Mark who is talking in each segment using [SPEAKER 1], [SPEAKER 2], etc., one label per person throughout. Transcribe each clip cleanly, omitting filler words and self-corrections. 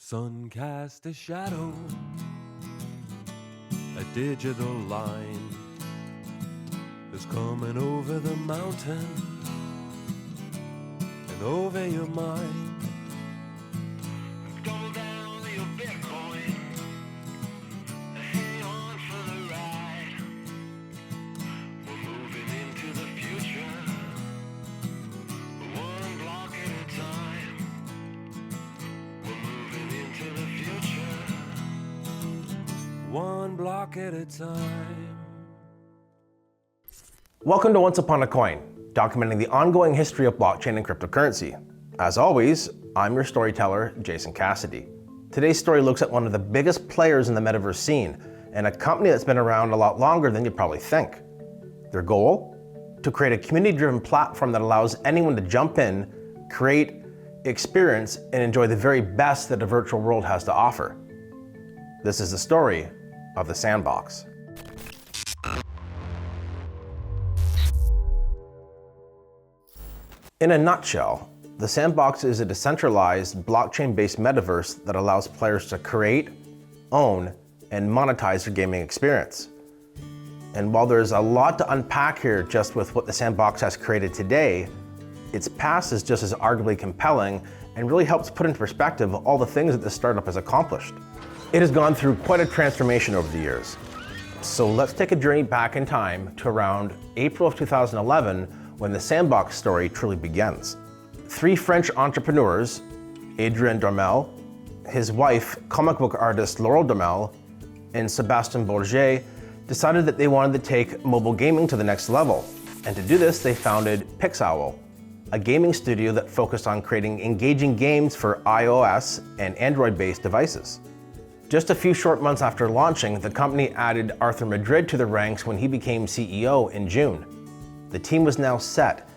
[SPEAKER 1] Sun cast a shadow, a digital line is coming over the mountain and over your mind. Double down your Bitcoin, hang on for the ride. We're moving into the future, one block at a time. We're moving into the future, one block at a time.
[SPEAKER 2] Welcome to Once Upon a Coin, documenting the ongoing history of blockchain and cryptocurrency. As always, I'm your storyteller, Jason Cassidy. Today's story looks at one of the biggest players in the metaverse scene, and a company that's been around a lot longer than you probably think. Their goal? To create a community-driven platform that allows anyone to jump in, create, experience, and enjoy the very best that the virtual world has to offer. This is the story of the Sandbox. In a nutshell, the Sandbox is a decentralized, blockchain-based metaverse that allows players to create, own, and monetize their gaming experience. And while there's a lot to unpack here just with what the Sandbox has created today, its past is just as arguably compelling and really helps put into perspective all the things that this startup has accomplished. It has gone through quite a transformation over the years. So let's take a journey back in time to around April of 2011, when the Sandbox story truly begins. Three French entrepreneurs, Adrien Dormel, his wife, comic book artist Laurel Dormel, and Sébastien Bourget, decided that they wanted to take mobile gaming to the next level. And to do this, they founded Pixowl, a gaming studio that focused on creating engaging games for iOS and Android-based devices. Just a few short months after launching, the company added Arthur Madrid to the ranks when he became CEO in June. The team was now set,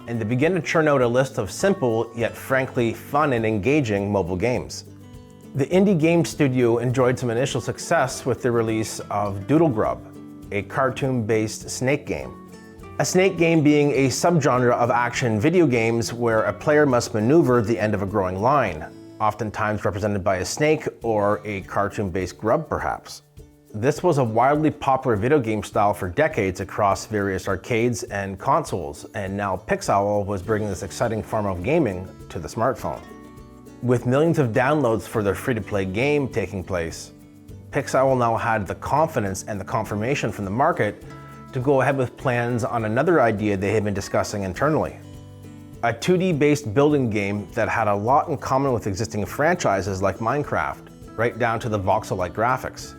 [SPEAKER 2] and they began to churn out a list of simple, yet frankly fun and engaging mobile games. The indie game studio enjoyed some initial success with the release of Doodle Grub, a cartoon-based snake game. A snake game being a subgenre of action video games where a player must maneuver the end of a growing line, oftentimes represented by a snake or a cartoon-based grub perhaps. This was a wildly popular video game style for decades across various arcades and consoles, and now Pixowl was bringing this exciting form of gaming to the smartphone. With millions of downloads for their free-to-play game taking place, Pixowl now had the confidence and the confirmation from the market to go ahead with plans on another idea they had been discussing internally. A 2D-based building game that had a lot in common with existing franchises like Minecraft, right down to the voxel-like graphics.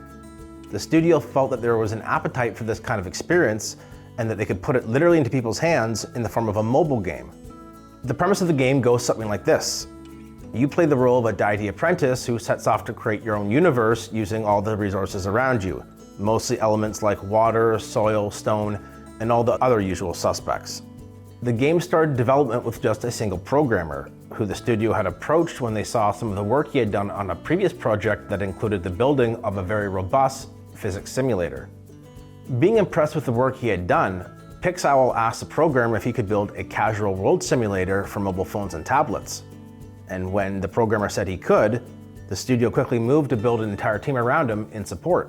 [SPEAKER 2] The studio felt that there was an appetite for this kind of experience and that they could put it literally into people's hands in the form of a mobile game. The premise of the game goes something like this. You play the role of a deity apprentice who sets off to create your own universe using all the resources around you, mostly elements like water, soil, stone, and all the other usual suspects. The game started development with just a single programmer, who the studio had approached when they saw some of the work he had done on a previous project that included the building of a very robust physics simulator. Being impressed with the work he had done, Pixowl asked the programmer if he could build a casual world simulator for mobile phones and tablets. And when the programmer said he could, the studio quickly moved to build an entire team around him in support.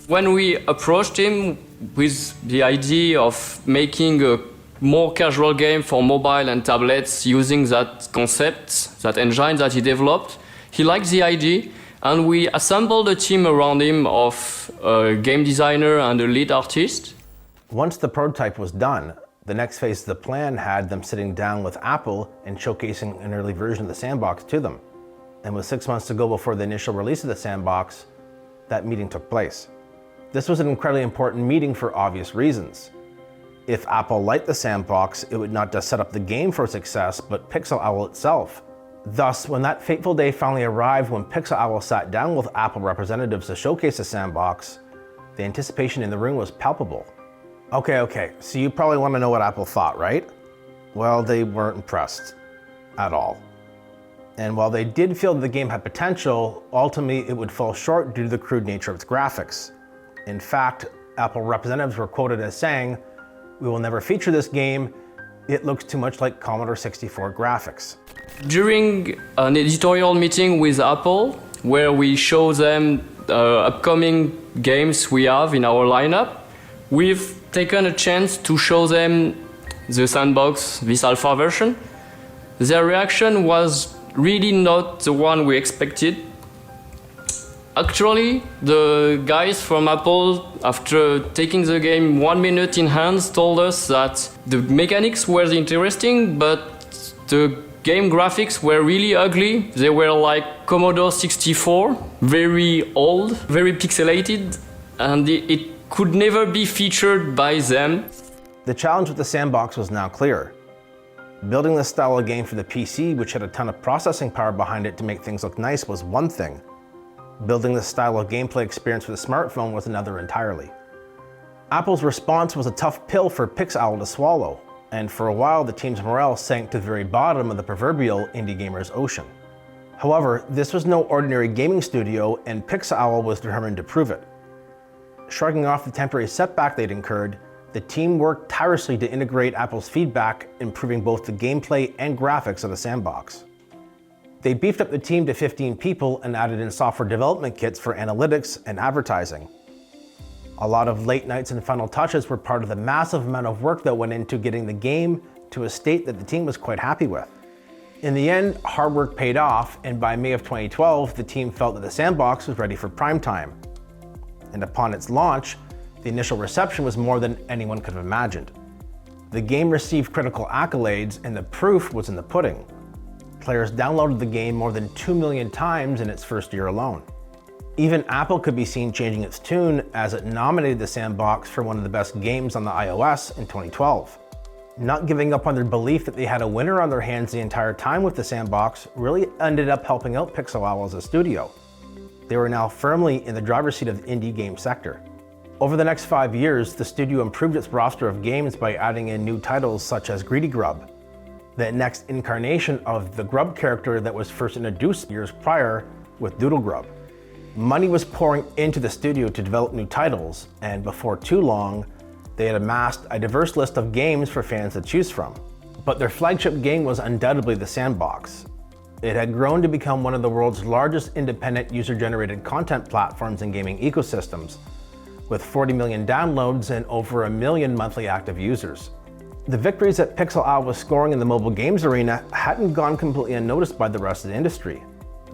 [SPEAKER 3] When we approached him with the idea of making a more casual game for mobile and tablets using that concept, that engine that he developed, he liked the idea, and we assembled a team around him of a game designer and a lead artist.
[SPEAKER 2] Once the prototype was done, the next phase of the plan had them sitting down with Apple and showcasing an early version of the Sandbox to them. And with 6 months to go before the initial release of the Sandbox, that meeting took place. This was an incredibly important meeting for obvious reasons. If Apple liked the Sandbox, it would not just set up the game for success, but Pixowl itself. Thus, when that fateful day finally arrived when Pixowl sat down with Apple representatives to showcase the Sandbox, the anticipation in the room was palpable. Okay, so you probably want to know what Apple thought, right? Well, they weren't impressed at all. And while they did feel that the game had potential, ultimately it would fall short due to the crude nature of its graphics. In fact, Apple representatives were quoted as saying, "We will never feature this game. It looks too much like Commodore 64 graphics.
[SPEAKER 3] During an editorial meeting with Apple, where we show them upcoming games we have in our lineup, we've taken a chance to show them the Sandbox, this alpha version. Their reaction was really not the one we expected. Actually, the guys from Apple, after taking the game 1 minute in hands, told us that the mechanics were interesting, but the game graphics were really ugly. They were like Commodore 64, very old, very pixelated, and it could never be featured by them.
[SPEAKER 2] The challenge with the Sandbox was now clear. Building this style of game for the PC, which had a ton of processing power behind it to make things look nice, was one thing. Building this style of gameplay experience for the smartphone was another entirely. Apple's response was a tough pill for Pixowl to swallow, and for a while the team's morale sank to the very bottom of the proverbial indie gamer's ocean. However, this was no ordinary gaming studio, and Pixowl was determined to prove it. Shrugging off the temporary setback they'd incurred, the team worked tirelessly to integrate Apple's feedback, improving both the gameplay and graphics of the Sandbox. They beefed up the team to 15 people and added in software development kits for analytics and advertising. A lot of late nights and final touches were part of the massive amount of work that went into getting the game to a state that the team was quite happy with. In the end, hard work paid off, and by May of 2012, the team felt that the Sandbox was ready for prime time. And upon its launch, the initial reception was more than anyone could have imagined. The game received critical accolades, and the proof was in the pudding. Players downloaded the game more than 2 million times in its first year alone. Even Apple could be seen changing its tune as it nominated the Sandbox for one of the best games on the iOS in 2012. Not giving up on their belief that they had a winner on their hands the entire time with the Sandbox really ended up helping out Pixowl as a studio. They were now firmly in the driver's seat of the indie game sector. Over the next 5 years, the studio improved its roster of games by adding in new titles such as Greedy Grub, the next incarnation of the Grub character that was first introduced years prior with Doodle Grub. Money was pouring into the studio to develop new titles, and before too long, they had amassed a diverse list of games for fans to choose from. But their flagship game was undoubtedly the Sandbox. It had grown to become one of the world's largest independent user-generated content platforms and gaming ecosystems, with 40 million downloads and over 1 million monthly active users. The victories that Pixowl was scoring in the mobile games arena hadn't gone completely unnoticed by the rest of the industry.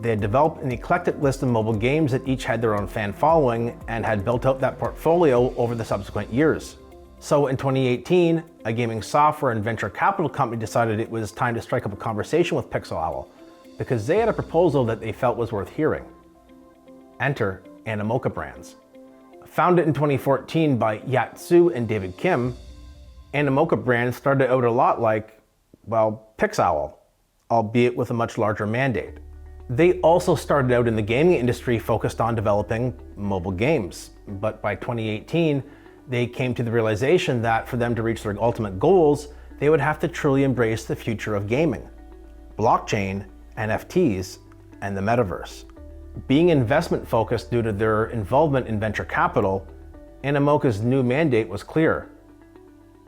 [SPEAKER 2] They had developed an eclectic list of mobile games that each had their own fan following and had built out that portfolio over the subsequent years. So in 2018, a gaming software and venture capital company decided it was time to strike up a conversation with Pixowl because they had a proposal that they felt was worth hearing. Enter Animoca Brands. Founded in 2014 by Yat Su and David Kim, Animoca Brands started out a lot like, well, Pixowl, albeit with a much larger mandate. They also started out in the gaming industry focused on developing mobile games, but by 2018, they came to the realization that for them to reach their ultimate goals, they would have to truly embrace the future of gaming: blockchain, NFTs, and the metaverse. Being investment focused due to their involvement in venture capital, Animoca's new mandate was clear: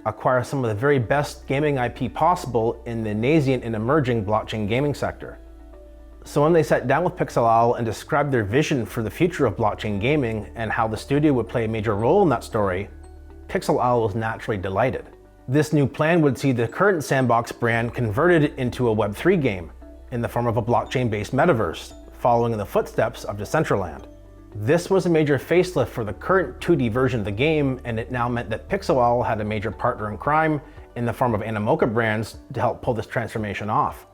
[SPEAKER 2] acquire some of the very best gaming IP possible in the nascent and emerging blockchain gaming sector. So when they sat down with Pixowl and described their vision for the future of blockchain gaming and how the studio would play a major role in that story, Pixowl was naturally delighted. This new plan would see the current Sandbox brand converted into a Web3 game in the form of a blockchain-based metaverse, following in the footsteps of Decentralized. This was a major facelift for the current 2D version of the game, and it now meant that Pixowl had a major partner in crime in the form of Animoca Brands to help pull this transformation off.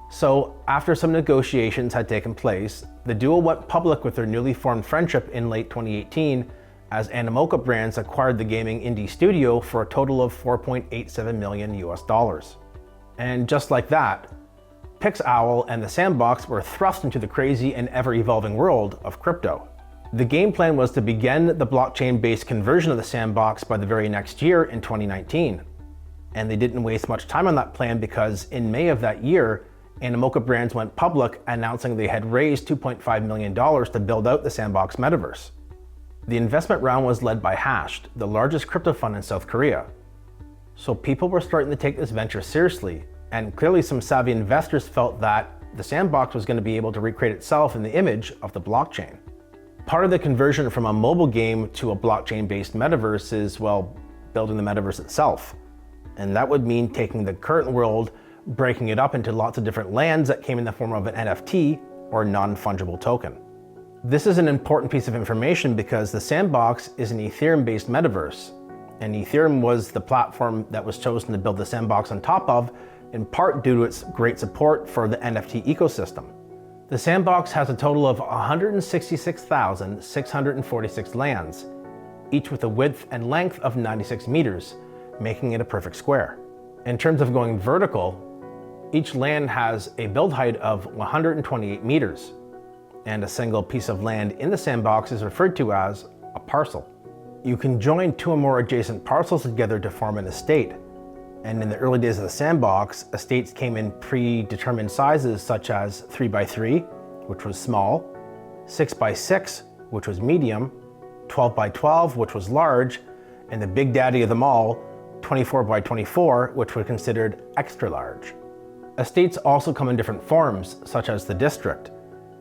[SPEAKER 2] So, after some negotiations had taken place, the duo went public with their newly formed friendship in late 2018 as Animoca Brands acquired the gaming indie studio for a total of $4.87 million US. And just like that, Pixowl and the Sandbox were thrust into the crazy and ever-evolving world of crypto. The game plan was to begin the blockchain-based conversion of the Sandbox by the very next year in 2019. And they didn't waste much time on that plan because in May of that year, Animoca Brands went public announcing they had raised $2.5 million to build out the Sandbox Metaverse. The investment round was led by Hashed, the largest crypto fund in South Korea. So people were starting to take this venture seriously, and clearly some savvy investors felt that the Sandbox was going to be able to recreate itself in the image of the blockchain. Part of the conversion from a mobile game to a blockchain-based metaverse is, well, building the metaverse itself. And that would mean taking the current world, breaking it up into lots of different lands that came in the form of an NFT or non-fungible token. This is an important piece of information because the Sandbox is an Ethereum-based metaverse, and Ethereum was the platform that was chosen to build the Sandbox on top of, in part due to its great support for the NFT ecosystem. The Sandbox has a total of 166,646 lands, each with a width and length of 96 meters, making it a perfect square. In terms of going vertical, each land has a build height of 128 meters, and a single piece of land in the Sandbox is referred to as a parcel. You can join two or more adjacent parcels together to form an estate. And in the early days of the Sandbox, estates came in predetermined sizes such as 3x3, which was small, 6x6, which was medium, 12x12, which was large, and the big daddy of them all, 24x24, which were considered extra large. Estates also come in different forms, such as the district.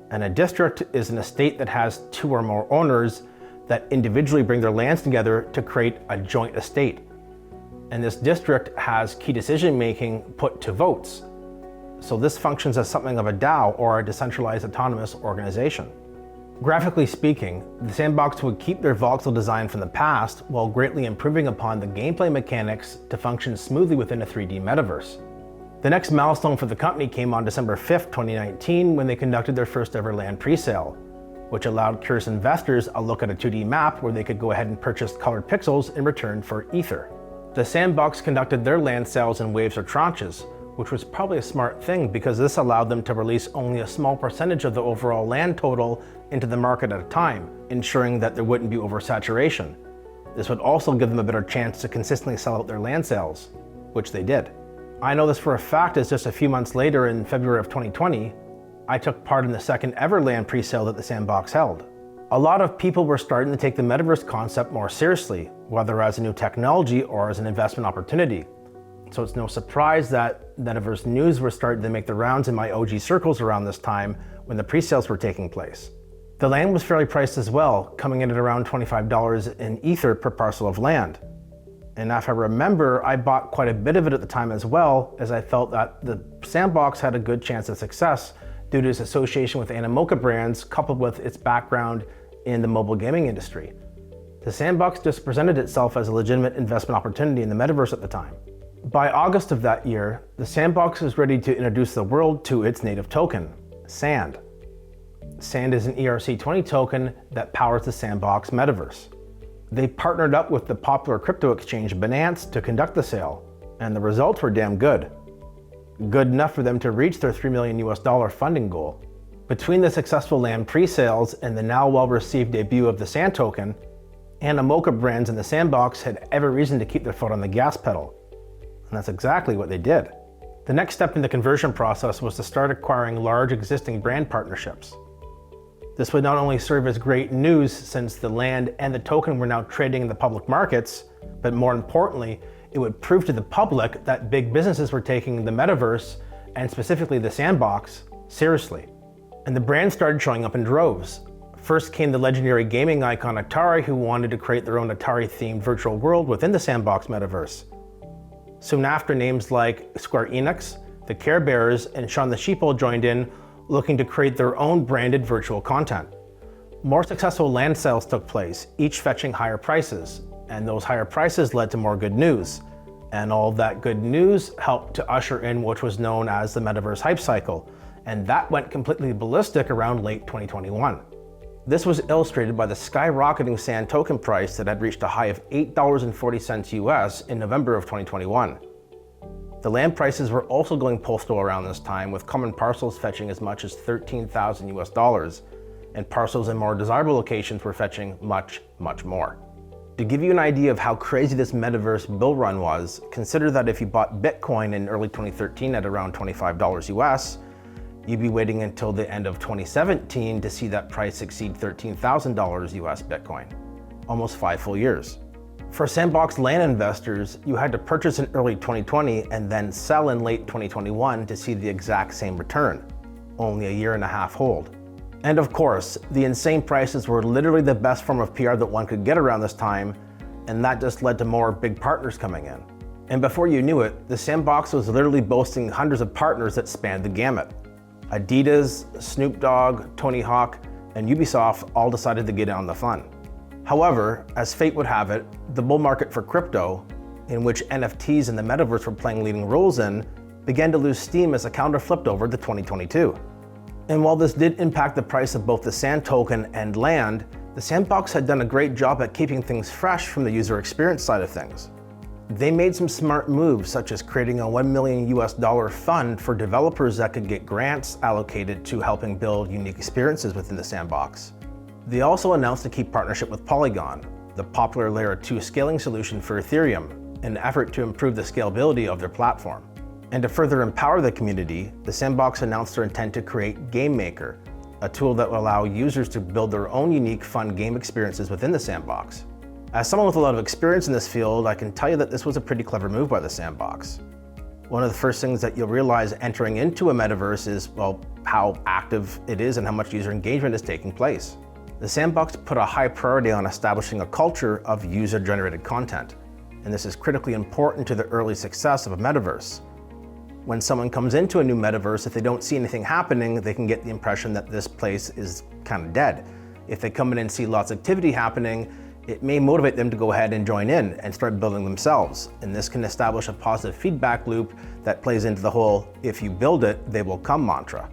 [SPEAKER 2] And a district is an estate that has two or more owners that individually bring their lands together to create a joint estate. And this district has key decision-making put to votes. So this functions as something of a DAO, or a decentralized autonomous organization. Graphically speaking, the Sandbox would keep their voxel design from the past while greatly improving upon the gameplay mechanics to function smoothly within a 3D metaverse. The next milestone for the company came on December 5th, 2019, when they conducted their first ever land presale, which allowed curious investors a look at a 2D map where they could go ahead and purchase colored pixels in return for Ether. The Sandbox conducted their land sales in waves or tranches, which was probably a smart thing because this allowed them to release only a small percentage of the overall land total into the market at a time, ensuring that there wouldn't be oversaturation. This would also give them a better chance to consistently sell out their land sales, which they did. I know this for a fact as just a few months later in February of 2020, I took part in the second ever land presale that the Sandbox held. A lot of people were starting to take the metaverse concept more seriously, whether as a new technology or as an investment opportunity. So it's no surprise that metaverse news were starting to make the rounds in my OG circles around this time when the pre-sales were taking place. The land was fairly priced as well, coming in at around $25 in Ether per parcel of land. And if I remember, I bought quite a bit of it at the time as well, as I felt that the Sandbox had a good chance of success due to its association with Animoca Brands, coupled with its background in the mobile gaming industry. The Sandbox just presented itself as a legitimate investment opportunity in the metaverse at the time. By August of that year, the Sandbox was ready to introduce the world to its native token, SAND. SAND is an ERC20 token that powers the Sandbox Metaverse. They partnered up with the popular crypto exchange Binance to conduct the sale, and the results were damn good. Good enough for them to reach their $3 million funding goal. Between the successful land pre-sales and the now well-received debut of the SAND token, Animoca Brands and the Sandbox had every reason to keep their foot on the gas pedal. And that's exactly what they did. The next step in the conversion process was to start acquiring large existing brand partnerships. This would not only serve as great news since the land and the token were now trading in the public markets, but more importantly, it would prove to the public that big businesses were taking the metaverse, and specifically the Sandbox, seriously. And the brands started showing up in droves. First came the legendary gaming icon Atari, who wanted to create their own Atari-themed virtual world within the Sandbox Metaverse. Soon after, names like Square Enix, the Care Bears, and Shaun the Sheeple joined in, looking to create their own branded virtual content. More successful land sales took place, each fetching higher prices, and those higher prices led to more good news. And all of that good news helped to usher in what was known as the Metaverse hype cycle, and that went completely ballistic around late 2021. This was illustrated by the skyrocketing SAND token price that had reached a high of $8.40 US in November of 2021. The land prices were also going postal around this time, with common parcels fetching as much as $13,000 US, and parcels in more desirable locations were fetching much, much more. To give you an idea of how crazy this metaverse bull run was, consider that if you bought Bitcoin in early 2013 at around $25 US, you'd be waiting until the end of 2017 to see that price exceed $13,000 US Bitcoin. Almost 5 full years. For Sandbox land investors, you had to purchase in early 2020 and then sell in late 2021 to see the exact same return, only a year and a half hold. And of course, the insane prices were literally the best form of PR that one could get around this time, and that just led to more big partners coming in. And before you knew it, the Sandbox was literally boasting hundreds of partners that spanned the gamut. Adidas, Snoop Dogg, Tony Hawk, and Ubisoft all decided to get in on the fun. However, as fate would have it, the bull market for crypto, in which NFTs and the metaverse were playing leading roles in, began to lose steam as the calendar flipped over to 2022. And while this did impact the price of both the Sand token and land, the Sandbox had done a great job at keeping things fresh from the user experience side of things. They made some smart moves, such as creating a $1 million fund for developers that could get grants allocated to helping build unique experiences within the Sandbox. They also announced a key partnership with Polygon, the popular Layer 2 scaling solution for Ethereum, in an effort to improve the scalability of their platform. And to further empower the community, the Sandbox announced their intent to create Game Maker, a tool that will allow users to build their own unique, fun game experiences within the Sandbox. As someone with a lot of experience in this field, I can tell you that this was a pretty clever move by the Sandbox. One of the first things that you'll realize entering into a metaverse is, well, how active it is and how much user engagement is taking place. The Sandbox put a high priority on establishing a culture of user-generated content, and this is critically important to the early success of a metaverse. When someone comes into a new metaverse, if they don't see anything happening, they can get the impression that this place is kind of dead. If they come in and see lots of activity happening, it may motivate them to go ahead and join in and start building themselves. And this can establish a positive feedback loop that plays into the whole, if you build it, they will come mantra.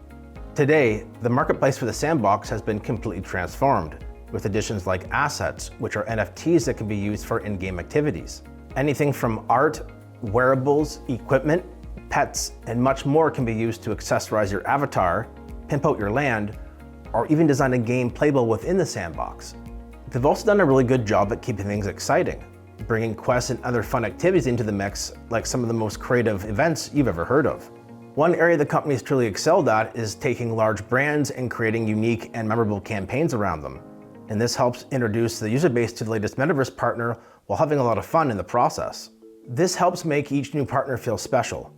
[SPEAKER 2] Today, the marketplace for the Sandbox has been completely transformed, with additions like assets, which are NFTs that can be used for in-game activities. Anything from art, wearables, equipment, pets, and much more can be used to accessorize your avatar, pimp out your land, or even design a game playable within the Sandbox. They've also done a really good job at keeping things exciting, bringing quests and other fun activities into the mix, like some of the most creative events you've ever heard of. One area the company's truly excelled at is taking large brands and creating unique and memorable campaigns around them. And this helps introduce the user base to the latest metaverse partner while having a lot of fun in the process. This helps make each new partner feel special.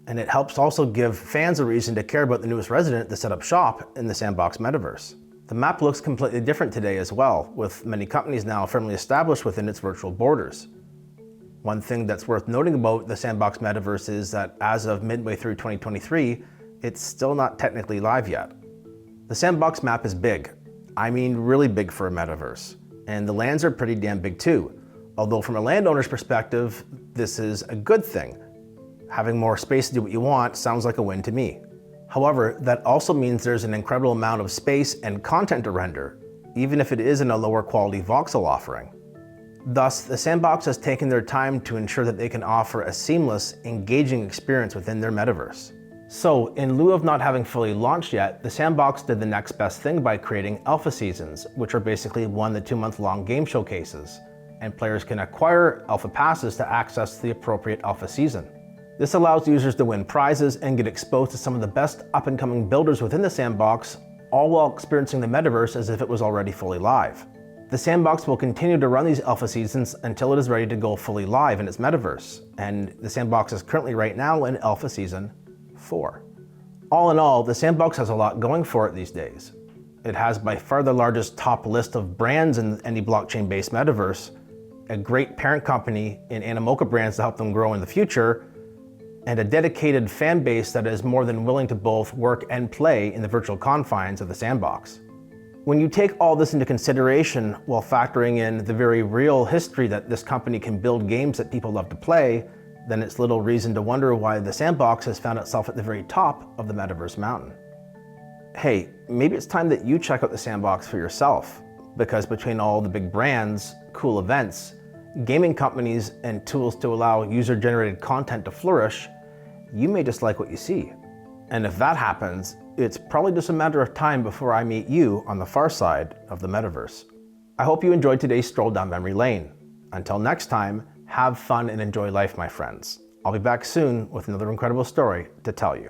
[SPEAKER 2] And it helps also give fans a reason to care about the newest resident to set up shop in the Sandbox Metaverse. The map looks completely different today as well, with many companies now firmly established within its virtual borders. One thing that's worth noting about the Sandbox Metaverse is that as of midway through 2023, it's still not technically live yet. The Sandbox map is big. I mean really big for a metaverse. And the lands are pretty damn big too. Although from a landowner's perspective, this is a good thing. Having more space to do what you want sounds like a win to me. However, that also means there's an incredible amount of space and content to render, even if it is in a lower quality voxel offering. Thus, the Sandbox has taken their time to ensure that they can offer a seamless, engaging experience within their metaverse. So, in lieu of not having fully launched yet, the Sandbox did the next best thing by creating alpha seasons, which are basically 1 to 2 month long game showcases, and players can acquire alpha passes to access the appropriate alpha season. This allows users to win prizes and get exposed to some of the best up-and-coming builders within the Sandbox, all while experiencing the metaverse as if it was already fully live. The Sandbox will continue to run these alpha seasons until it is ready to go fully live in its metaverse, and the Sandbox is currently right now in alpha season 4. All in all, the Sandbox has a lot going for it these days. It has by far the largest top list of brands in any blockchain-based metaverse, a great parent company in Animoca Brands to help them grow in the future, and a dedicated fan base that is more than willing to both work and play in the virtual confines of the Sandbox. When you take all this into consideration while factoring in the very real history that this company can build games that people love to play, then it's little reason to wonder why the Sandbox has found itself at the very top of the Metaverse mountain. Hey, maybe it's time that you check out the Sandbox for yourself, because between all the big brands, cool events, gaming companies, and tools to allow user-generated content to flourish, you may just like what you see. And if that happens, it's probably just a matter of time before I meet you on the far side of the metaverse. I hope you enjoyed today's stroll down memory lane. Until next time, have fun and enjoy life, my friends. I'll be back soon with another incredible story to tell you.